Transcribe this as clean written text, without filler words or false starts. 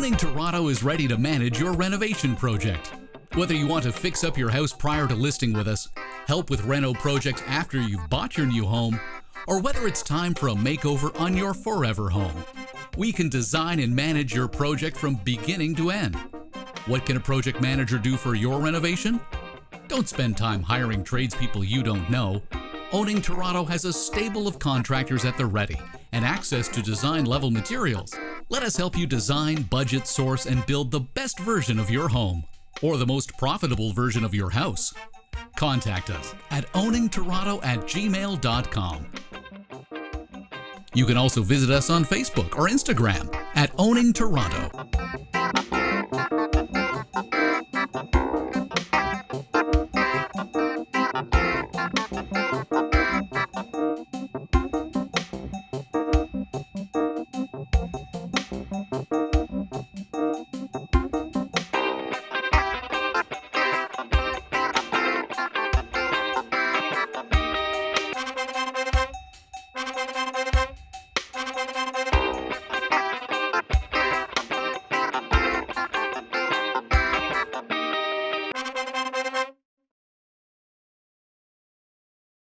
Owning Toronto is ready to manage your renovation project. Whether you want to fix up your house prior to listing with us, help with reno projects after you've bought your new home, or whether it's time for a makeover on your forever home, we can design and manage your project from beginning to end. What can a project manager do for your renovation? Don't spend time hiring tradespeople you don't know. Owning Toronto has a stable of contractors at the ready and access to design-level materials. Let us help you design, budget, source, and build the best version of your home, or the most profitable version of your house. Contact us at owningtoronto@gmail.com. You can also visit us on Facebook or Instagram at Owning Toronto.